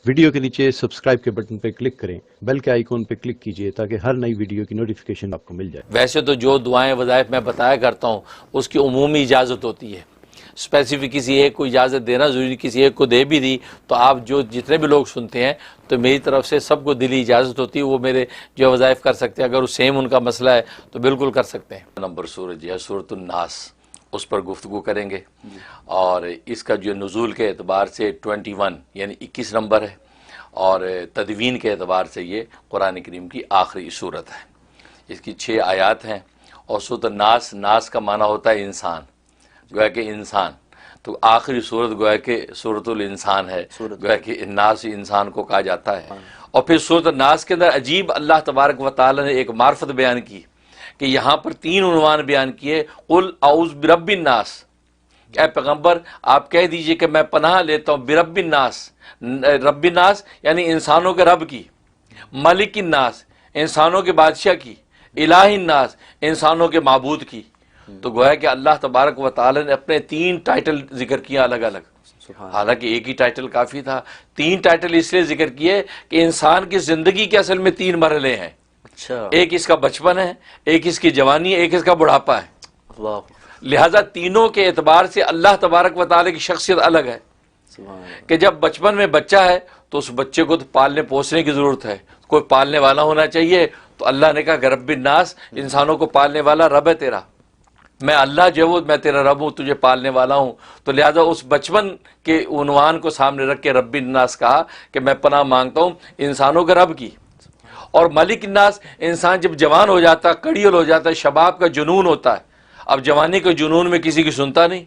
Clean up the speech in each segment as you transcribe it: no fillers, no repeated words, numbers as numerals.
Video کے نیچے subscribe کے بٹن پہ کلک کریں، بیل کے آئیکن پہ کلک کیجئے تاکہ ہر نئی ویڈیو کی نوٹیفیکیشن آپ کو مل جائے۔ ویسے تو جو دعائیں وظائف میں بتایا کرتا ہوں اس کی عمومی اجازت ہوتی ہے، اسپیسیفک کسی ایک کو اجازت دینا ضروری، کسی ایک کو دے بھی دی تو آپ جتنے بھی لوگ سنتے ہیں تو میری طرف سے سب کو دلی اجازت ہوتی ہے، وہ میرے جو وظائف کر سکتے ہیں، اگر وہ سیم ان کا مسئلہ ہے تو بالکل کر سکتے ہیں۔ نمبر سورج ہے سورۃ الناس، اس پر گفتگو کریں گے، اور اس کا جو نزول کے اعتبار سے 21 یعنی 21 نمبر ہے، اور تدوین کے اعتبار سے یہ قرآن کریم کی آخری صورت ہے۔ اس کی 6 آیات ہیں، اور سورۃ الناس، ناس کا معنی ہوتا ہے انسان، گویا کہ انسان، تو آخری صورت گویا کہ سورۃ الانسان ہے، گویا کہ الناس انسان کو کہا جاتا ہے۔ اور پھر سورۃ الناس کے اندر عجیب اللہ تبارک و تعالی نے ایک معرفت بیان کی کہ یہاں پر 3 عنوان بیان کیے، قل اعوذ برب الناس، اے پیغمبر آپ کہہ دیجئے کہ میں پناہ لیتا ہوں برب الناس، رب الناس یعنی انسانوں کے رب کی، ملک الناس انسانوں کے بادشاہ کی، الہ الناس انسانوں کے معبود کی۔ تو گویا کہ اللہ تبارک و تعالی نے اپنے 3 ٹائٹل ذکر کیا الگ الگ، حالانکہ ایک ہی ٹائٹل کافی تھا، 3 ٹائٹل اس لیے ذکر کیے کہ انسان کی زندگی کے اصل میں 3 مرحلے ہیں، ایک اس کا بچپن ہے، ایک اس کی جوانی، ایک اس کا بڑھاپا ہے، لہذا تینوں کے اعتبار سے اللہ تبارک و تعالی کی شخصیت الگ ہے کہ جب بچپن میں بچہ ہے تو اس بچے کو تو پالنے پوسنے کی ضرورت ہے، کوئی پالنے والا ہونا چاہیے، تو اللہ نے کہا کہ رب الناس انسانوں کو پالنے والا رب ہے تیرا، میں اللہ جو وہ میں تیرا رب ہوں، تجھے پالنے والا ہوں۔ تو لہذا اس بچپن کے عنوان کو سامنے رکھ کے رب الناس کہا کہ میں پناہ مانگتا ہوں انسانوں کے رب کی۔ اور ملک الناس، انسان جب جوان ہو جاتا ہے، کڑیل ہو جاتا ہے، شباب کا جنون ہوتا ہے، اب جوانی کے جنون میں کسی کی سنتا نہیں،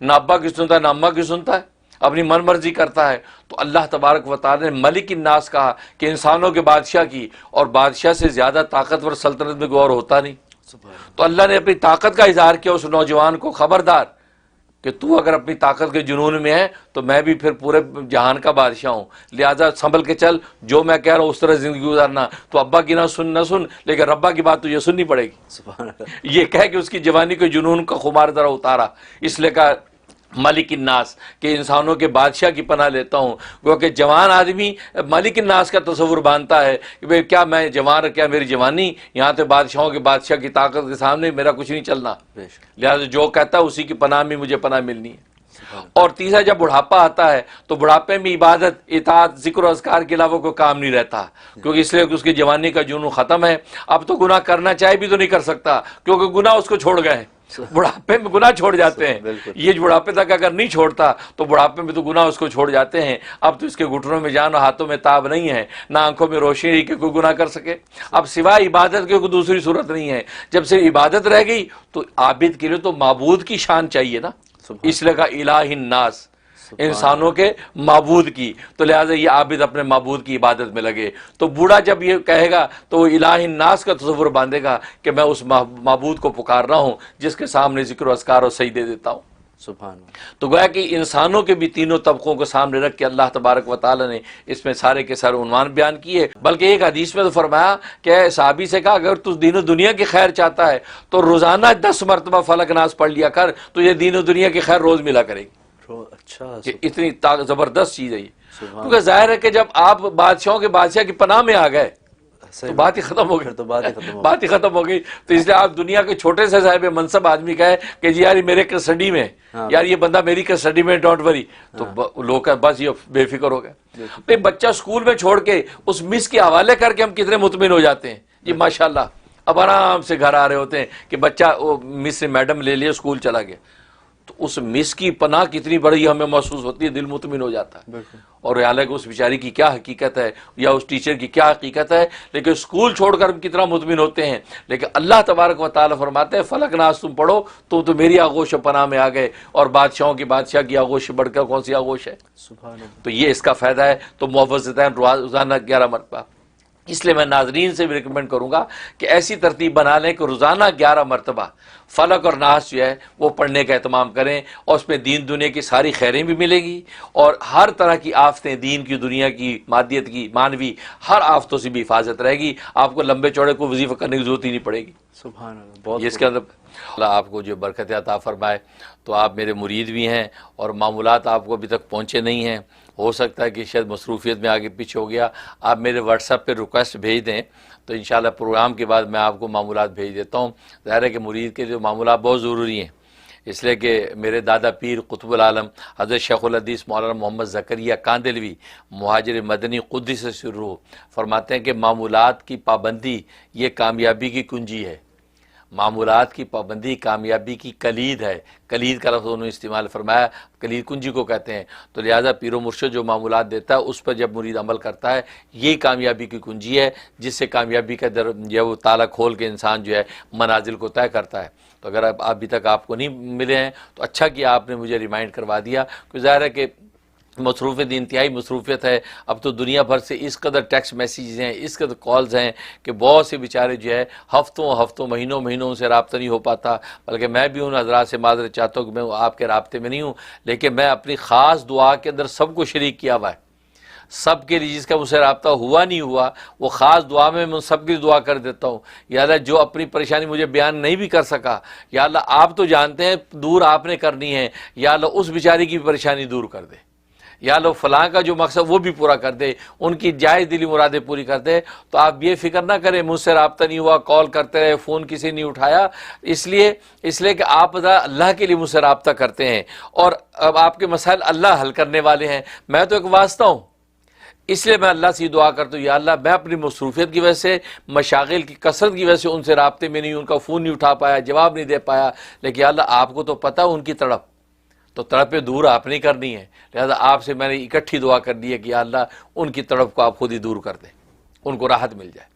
نہ ابا کی سنتا ہے نہ اماں کی سنتا ہے، اپنی من مرضی کرتا ہے، تو اللہ تبارک و تعالی نے ملک الناس کہا کہ انسانوں کے بادشاہ کی، اور بادشاہ سے زیادہ طاقتور سلطنت میں کوئی اور ہوتا نہیں۔ تو اللہ نے اپنی طاقت کا اظہار کیا اس نوجوان کو، خبردار کہ تو اگر اپنی طاقت کے جنون میں ہے تو میں بھی پھر پورے جہان کا بادشاہ ہوں، لہذا سنبھل کے چل، جو میں کہہ رہا ہوں اس طرح زندگی گزارنا، تو ابا کی نہ سن لیکن ربا کی بات تجھے سننی پڑے گی۔ یہ کہہ کہ اس کی جوانی کے جنون کا خمار ذرا اتارا، اس لیے کہا ملک الناس کہ انسانوں کے بادشاہ کی پناہ لیتا ہوں، کیونکہ جوان آدمی ملک الناس کا تصور باندھتا ہے کہ بھئی کیا میں جوان، کیا میری جوانی یہاں تو بادشاہوں کے بادشاہ کی طاقت کے سامنے میرا کچھ نہیں چلنا، لہذا جو کہتا ہے اسی کی پناہ میں مجھے پناہ ملنی ہے۔ اور تیسرا جب بڑھاپا آتا ہے تو بڑھاپے میں عبادت، اطاعت، ذکر و اذکار کے علاوہ کوئی کام نہیں رہتا، کیونکہ اس لیے کہ اس کی جوانی کا جنون ختم ہے، اب تو گناہ کرنا چاہے بھی تو نہیں کر سکتا کیونکہ گناہ اس کو چھوڑ گئے، بڑھاپے میں گناہ چھوڑ جاتے ہیں، یہ بڑھاپے تک اگر نہیں چھوڑتا تو بڑھاپے میں تو گناہ اس کو چھوڑ جاتے ہیں، اب تو اس کے گھٹنوں میں جان اور ہاتھوں میں تاب نہیں ہے، نہ آنکھوں میں روشنی رہی کہ کوئی گناہ کر سکے، اب سوائے عبادت کے کوئی دوسری صورت نہیں ہے، جب سے عبادت رہ گئی تو عابد کے لیے تو معبود کی شان چاہیے نا، اس لیے کہا الہ الناس انسانوں کے معبود کی، تو لہٰذا یہ عابد اپنے معبود کی عبادت میں لگے۔ تو بوڑھا جب یہ کہے گا تو وہ الہ الناس کا تصور باندھے گا کہ میں اس معبود کو پکار رہا ہوں جس کے سامنے ذکر و اذکار و سجدے دیتا ہوں۔ سبحان اللہ۔ تو گویا کہ انسانوں کے بھی تینوں طبقوں کو سامنے رکھ کے اللہ تبارک و تعالی نے اس میں سارے کے سارے عنوان بیان کیے، بلکہ ایک حدیث میں تو فرمایا کہ صحابی سے کہا اگر تو دین و دنیا کی خیر چاہتا ہے تو روزانہ 10 مرتبہ فلق ناس پڑھ لیا کر، تو یہ دین و دنیا کی خیر روز ملا کرے گی۔ اچھا، اتنی زبردست چیز ہے یہ، کیونکہ ظاہر ہے کہ جب آپ بادشاہوں کے بادشاہ کی پناہ میں آ گئے تو بات ہی ختم ہو گئی، بات ہی ختم ہو گئی۔ تو اس لیے آپ دنیا کے چھوٹے سے صاحب منصب آدمی کہے کہ جی یار یہ میرے کسٹڈی میں، یار یہ بندہ میری کسٹڈی میں، ڈونٹ وری، تو لوگ بس یہ بے فکر ہو گئے۔ بچہ اسکول میں چھوڑ کے اس مس کے حوالے کر کے ہم کتنے مطمئن ہو جاتے ہیں، جی ماشاءاللہ، اب آرام سے گھر آ رہے ہوتے ہیں کہ بچہ مس سے میڈم لے لیے اسکول چلا گیا، تو اس مس کی پناہ کتنی بڑی ہمیں محسوس ہوتی ہے، دل مطمئن ہو جاتا ہے، اور حالانکہ اس بیچاری کی کیا حقیقت ہے یا اس ٹیچر کی کیا حقیقت ہے، لیکن اسکول چھوڑ کر ہم کتنا مطمئن ہوتے ہیں۔ لیکن اللہ تبارک و تعالیٰ فرماتے ہیں فلق ناس تم پڑھو تو میری آغوش و پناہ میں آ گئے، اور بادشاہوں کی بادشاہ کی آغوش سے بڑھ کر کون سی آغوش ہے؟ تو یہ اس کا فائدہ ہے۔ تو معوذتین روزانہ 11 مرتبہ، اس لیے میں ناظرین سے بھی ریکمینڈ کروں گا کہ ایسی ترتیب بنا لیں کہ روزانہ 11 مرتبہ فلق اور ناس جو ہے وہ پڑھنے کا اہتمام کریں، اور اس میں دین دنیا کی ساری خیریں بھی ملے گی، اور ہر طرح کی آفتیں، دین کی، دنیا کی، مادیت کی، مانوی، ہر آفتوں سے بھی حفاظت رہے گی، آپ کو لمبے چوڑے کو وظیفہ کرنے کی ضرورت ہی نہیں پڑے گی۔ سبحان اللہ، یہ اس کے اندر اللہ آپ کو جو برکت عطا فرمائے. تو آپ میرے مرید بھی ہیں اور معمولات آپ کو ابھی تک پہنچے نہیں ہیں. ہو سکتا ہے کہ شاید مصروفیت میں آگے پیچھے ہو گیا. آپ میرے واٹس ایپ پہ ریکویسٹ بھیج دیں تو انشاءاللہ پروگرام کے بعد میں آپ کو معمولات بھیج دیتا ہوں. ظاہر ہے کہ مرید کے جو معمولات بہت ضروری ہیں، اس لیے کہ میرے دادا پیر قطب العالم حضرت شیخ الحدیث مولانا محمد زکریا کاندلوی مہاجر مدنی قدس سرہ فرماتے ہیں کہ معمولات کی پابندی یہ کامیابی کی کنجی ہے. معمولات کی پابندی کامیابی کی کلید ہے. کلید کا لفظ انہوں نے استعمال فرمایا، کلید کنجی کو کہتے ہیں. تو لہٰذا پیر و مرشد جو معمولات دیتا ہے اس پر جب مرید عمل کرتا ہے یہی کامیابی کی کنجی ہے، جس سے کامیابی کا جو وہ تالا کھول کے انسان جو ہے منازل کو طے کرتا ہے. تو اگر ابھی تک آپ کو نہیں ملے ہیں تو اچھا کیا آپ نے مجھے ریمائنڈ کروا دیا، کہ ظاہر ہے کہ مصروفیت انتہائی مصروفیت ہے. اب تو دنیا بھر سے اس قدر ٹیکسٹ میسیجز ہیں، اس قدر کالز ہیں کہ بہت سے بیچارے جو ہے ہفتوں مہینوں سے رابطہ نہیں ہو پاتا. بلکہ میں بھی ان حضرات سے معذرت چاہتا ہوں کہ میں آپ کے رابطے میں نہیں ہوں، لیکن میں اپنی خاص دعا کے اندر سب کو شریک کیا ہوا ہے. سب کے لیے جس کا مجھ سے رابطہ ہوا نہیں ہوا وہ خاص دعا میں سب کی دعا کر دیتا ہوں. یا اللہ جو اپنی پریشانی مجھے بیان نہیں بھی کر سکا، یا اللہ آپ تو جانتے ہیں دور آپ نے کرنی ہے، یا اللہ اس بیچاری کی پریشانی دور کر دے، یا لو فلاں کا جو مقصد وہ بھی پورا کر دے، ان کی جائز دلی مرادیں پوری کر دے. تو آپ یہ فکر نہ کریں مجھ سے رابطہ نہیں ہوا، کال کرتے رہے، فون کسی نہیں اٹھایا، اس لیے کہ آپ اللہ کے لیے مجھ سے رابطہ کرتے ہیں اور اب آپ کے مسائل اللہ حل کرنے والے ہیں. میں تو ایک واسطہ ہوں، اس لیے میں اللہ سے دعا کرتا ہوں یا اللہ میں اپنی مصروفیت کی وجہ سے، مشاغل کی کثرت کی وجہ سے ان سے رابطے میں نہیں، ان کا فون نہیں اٹھا پایا، جواب نہیں دے پایا. لیکن یا اللہ آپ کو تو پتہ ان کی تڑپ، تو تڑپیں دور آپ نہیں کرنی ہے. لہذا آپ سے میں نے اکٹھی دعا کر دی ہے کہ یا اللہ ان کی تڑپ کو آپ خود ہی دور کر دیں، ان کو راحت مل جائے.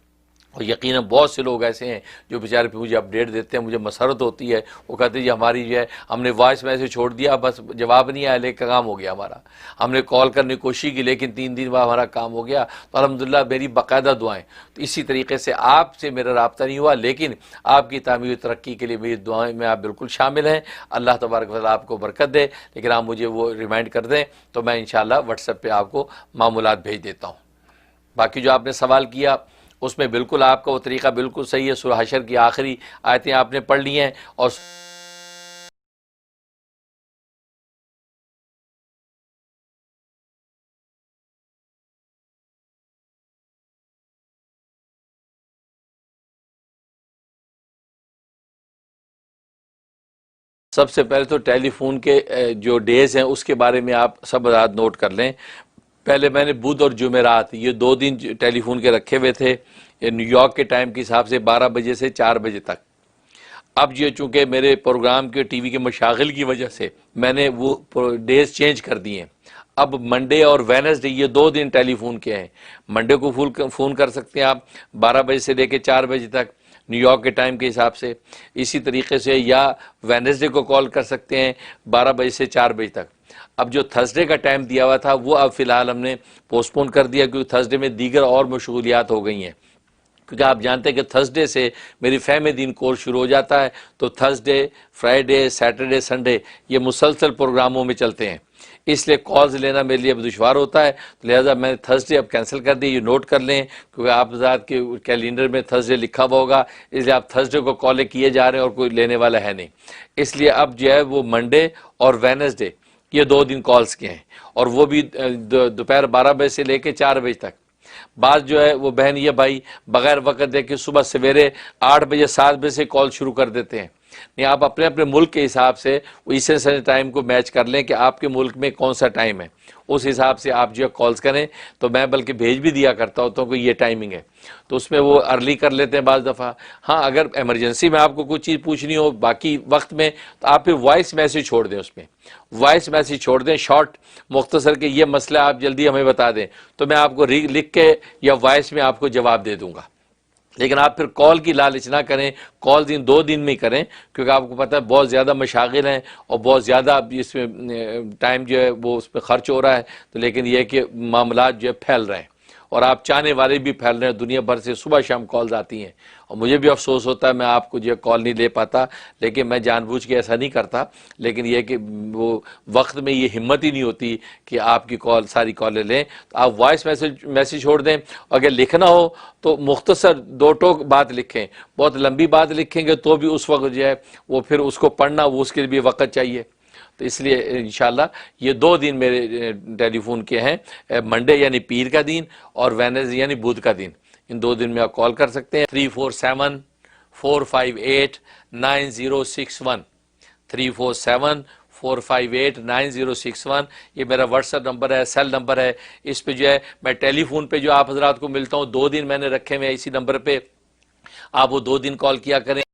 اور یقیناً بہت سے لوگ ایسے ہیں جو بیچارے پہ مجھے اپڈیٹ دیتے ہیں، مجھے مسرت ہوتی ہے. وہ کہتے ہیں جی ہماری جو ہے ہم نے وائس میسیج چھوڑ دیا، بس جواب نہیں آیا، لیکن کام ہو گیا ہمارا. ہم نے کال کرنے کی کوشش کی لیکن 3 دن بعد ہمارا کام ہو گیا. تو الحمدللہ میری باقاعدہ دعائیں. تو اسی طریقے سے آپ سے میرا رابطہ نہیں ہوا، لیکن آپ کی تعمیر و ترقی کے لیے میری دعائیں میں آپ بالکل شامل ہیں. اللہ تبارک و تعالیٰ آپ کو برکت دے. لیکن آپ مجھے وہ ریمائنڈ کر دیں تو میں انشاءاللہ واٹس ایپ پہ آپ کو معمولات بھیج دیتا ہوں. باقی جو آپ نے سوال کیا اس میں بالکل آپ کا وہ طریقہ بالکل صحیح ہے. سورہ حشر کی آخری آیتیں آپ نے پڑھ لی ہیں اور سب سے پہلے تو ٹیلی فون کے جو ڈیز ہیں اس کے بارے میں آپ سب حضرات نوٹ کر لیں. پہلے میں نے بدھ اور جمعرات یہ 2 دن ٹیلی فون کے رکھے ہوئے تھے نیو یارک کے ٹائم کے حساب سے 12 بجے سے 4 بجے تک. اب یہ چونکہ میرے پروگرام کے ٹی وی کے مشاغل کی وجہ سے میں نے وہ ڈیز چینج کر دیے ہیں. اب منڈے اور وینسڈے یہ 2 دن ٹیلی فون کے ہیں. منڈے کو فون کر سکتے ہیں آپ 12 بجے سے لے کے 4 بجے تک نیو یارک کے ٹائم کے حساب سے. اسی طریقے سے یا وینسڈے کو کال کر سکتے ہیں 12 بجے سے 4 بجے تک. اب جو تھرسڈے کا ٹائم دیا ہوا تھا وہ اب فی الحال ہم نے پوسٹ پون کر دیا کیونکہ تھرسڈے میں دیگر اور مشغولیات ہو گئی ہیں. کیونکہ آپ جانتے ہیں کہ تھرسڈے سے میری فہم دین کورس شروع ہو جاتا ہے. تو تھرسڈے، فرائیڈے، سیٹرڈے، سنڈے یہ مسلسل پروگراموں میں چلتے ہیں، اس لیے کالز لینا میرے لیے اب دشوار ہوتا ہے. لہٰذا میں نے تھرسڈے اب کینسل کر دی. یہ نوٹ کر لیں کیونکہ آپ ذات کے کیلنڈر میں تھرسڈے لکھا ہوا ہوگا، اس لیے آپ تھرسڈے کو کالیں کیے جا رہے ہیں اور کوئی لینے والا ہے نہیں. اس لیے اب جو ہے وہ منڈے اور وینسڈے یہ 2 دن کالز کے ہیں اور وہ بھی دوپہر 12 بجے سے لے کے 4 بجے تک. بعض جو ہے وہ بہن یہ بھائی بغیر وقت دے کے صبح سویرے 8 بجے 7 بجے سے کال شروع کر دیتے ہیں. نہیں، آپ اپنے اپنے ملک کے حساب سے ایسٹرن اسٹینڈرڈ ٹائم کو میچ کر لیں کہ آپ کے ملک میں کون سا ٹائم ہے، اس حساب سے آپ جو ہے کالز کریں. تو میں بلکہ بھیج بھی دیا کرتا ہوتا ہوں کہ یہ ٹائمنگ ہے، تو اس میں وہ ارلی کر لیتے ہیں بعض دفعہ. ہاں اگر ایمرجنسی میں آپ کو کوئی چیز پوچھنی ہو باقی وقت میں تو آپ پھر وائس میسیج چھوڑ دیں. اس میں وائس میسیج چھوڑ دیں شارٹ مختصر کہ یہ مسئلہ آپ جلدی ہمیں بتا دیں تو میں آپ کو لکھ کے یا وائس میں آپ کو جواب دے دوں گا. لیکن آپ پھر کال کی لالچ نہ کریں، کال 2 دن میں کریں کیونکہ آپ کو پتہ ہے بہت زیادہ مشاغل ہیں اور بہت زیادہ اس میں ٹائم جو ہے وہ اس پہ خرچ ہو رہا ہے. تو لیکن یہ کہ معاملات جو ہے پھیل رہے ہیں اور آپ چاہنے والے بھی پھیل رہے ہیں. دنیا بھر سے صبح شام کالز آتی ہیں اور مجھے بھی افسوس ہوتا ہے میں آپ کو جو کال نہیں لے پاتا، لیکن میں جان بوجھ کے ایسا نہیں کرتا، لیکن یہ کہ وہ وقت میں یہ ہمت ہی نہیں ہوتی کہ آپ کی کال ساری کالیں لیں. تو آپ وائس میسیج چھوڑ دیں، اگر لکھنا ہو تو مختصر 2 ٹوک بات لکھیں. بہت لمبی بات لکھیں گے تو بھی اس وقت جو ہے وہ پھر اس کو پڑھنا وہ اس کے لیے بھی وقت چاہیے. تو اس لیے انشاءاللہ یہ 2 دن میرے ٹیلی فون کے ہیں، منڈے یعنی پیر کا دن اور وینسڈے یعنی بدھ کا دن. ان 2 دن میں آپ کال کر سکتے ہیں. 347-458-9061 347-458-9061 یہ میرا واٹس ایپ نمبر ہے، سیل نمبر ہے. اس پہ جو ہے میں ٹیلی فون پہ جو آپ حضرات کو ملتا ہوں 2 دن میں نے رکھے ہوئے ہیں اسی نمبر پہ. آپ وہ 2 دن کال کیا کریں.